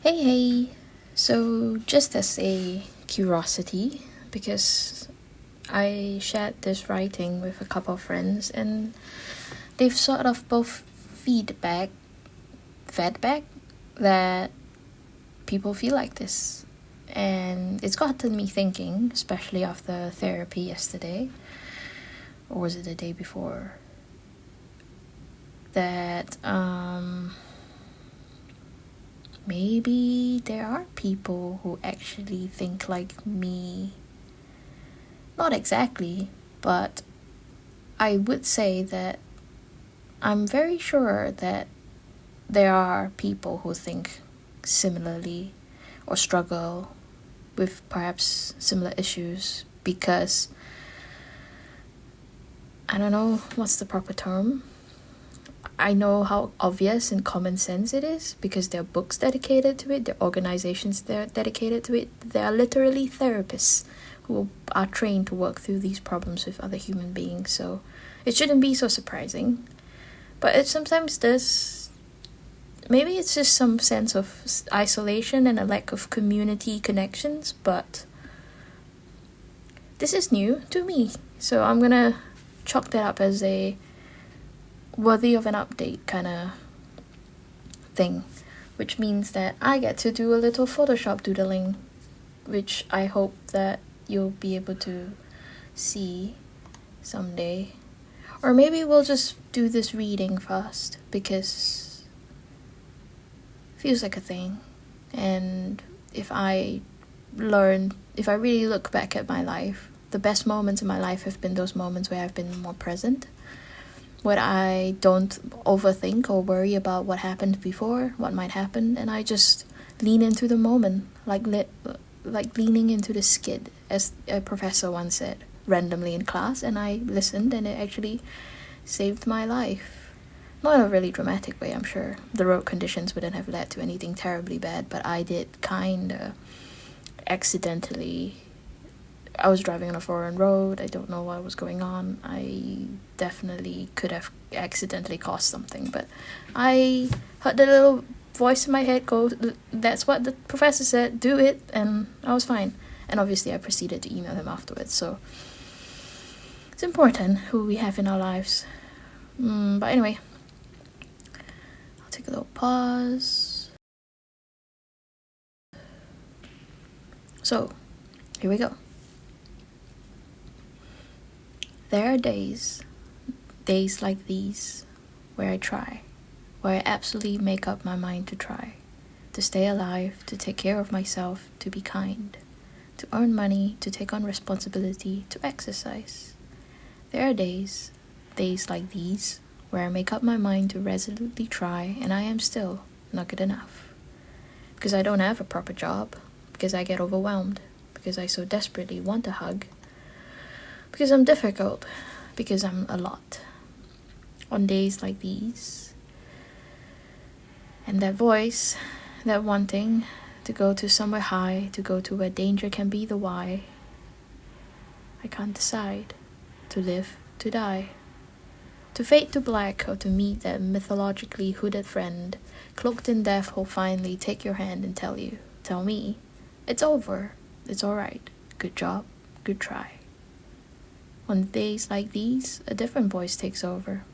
Hey. So, just as a curiosity, because I shared this writing with a couple of friends and they've sort of both fed back that people feel like this. And it's gotten me thinking, especially after therapy yesterday, or was it the day before, that maybe there are people who actually think like me. Not exactly, but I would say that I'm very sure that there are people who think similarly or struggle with perhaps similar issues because I don't know what's the proper term. I know how obvious and common sense it is because there are books dedicated to it, there are organizations that are dedicated to it. There are literally therapists who are trained to work through these problems with other human beings, so it shouldn't be so surprising. But it sometimes does. Maybe it's just some sense of isolation and a lack of community connections, but this is new to me, so I'm gonna chalk that up as a worthy of an update kind of thing, which means that I get to do a little Photoshop doodling, which I hope that you'll be able to see someday. Or maybe we'll just do this reading first because it feels like a thing. And if I really look back at my life, the best moments in my life have been those moments where I've been more present, where I don't overthink or worry about what happened before, what might happen, and I just lean into the moment, like leaning into the skid, as a professor once said, randomly in class, and I listened, and it actually saved my life. Not in a really dramatic way, I'm sure. The road conditions wouldn't have led to anything terribly bad, but I did kinda accidentally. I was driving on a foreign road. I don't know what was going on. I definitely could have accidentally caused something, but I heard the little voice in my head go, that's what the professor said, do it, and I was fine. And obviously I proceeded to email him afterwards, so it's important who we have in our lives. But anyway, I'll take a little pause. So, here we go. There are days like these, where I absolutely make up my mind to try, to stay alive, to take care of myself, to be kind, to earn money, to take on responsibility, to exercise. There are days like these, where I make up my mind to resolutely try, and I am still not good enough. Because I don't have a proper job, because I get overwhelmed, because I so desperately want a hug, because I'm difficult, because I'm a lot. On days like these, and that voice, that wanting to go to somewhere high, to go to where danger can be the why, I can't decide to live, to die, to fade to black, or to meet that mythologically hooded friend, cloaked in death, who'll finally take your hand and tell me, it's over, it's alright, good job, good try. On days like these, a different voice takes over.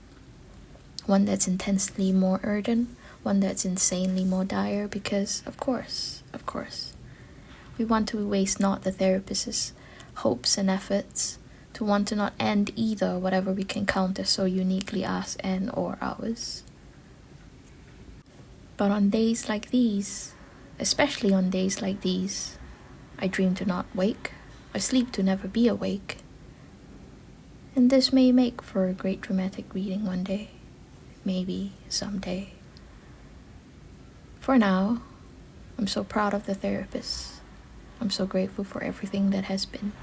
One that's intensely more urgent, one that's insanely more dire, because, of course, we want to waste not the therapist's hopes and efforts, to want to not end either whatever we can count as so uniquely us and or ours. But on days like these, especially on days like these, I dream to not wake, I sleep to never be awake. And this may make for a great dramatic reading one day. Maybe someday. For now, I'm so proud of the therapist. I'm so grateful for everything that has been.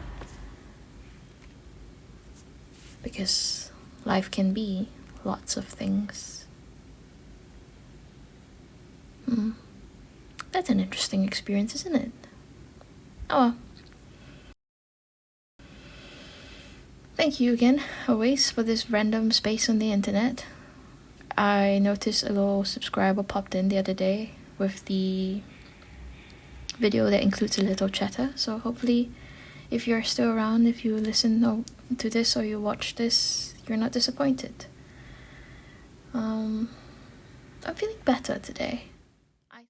Because life can be lots of things. That's an interesting experience, isn't it? Oh well. Thank you again, always, for this random space on the internet. I noticed a little subscriber popped in the other day with the video that includes a little chatter. So hopefully, if you're still around, if you listen to this or you watch this, you're not disappointed. I'm feeling better today.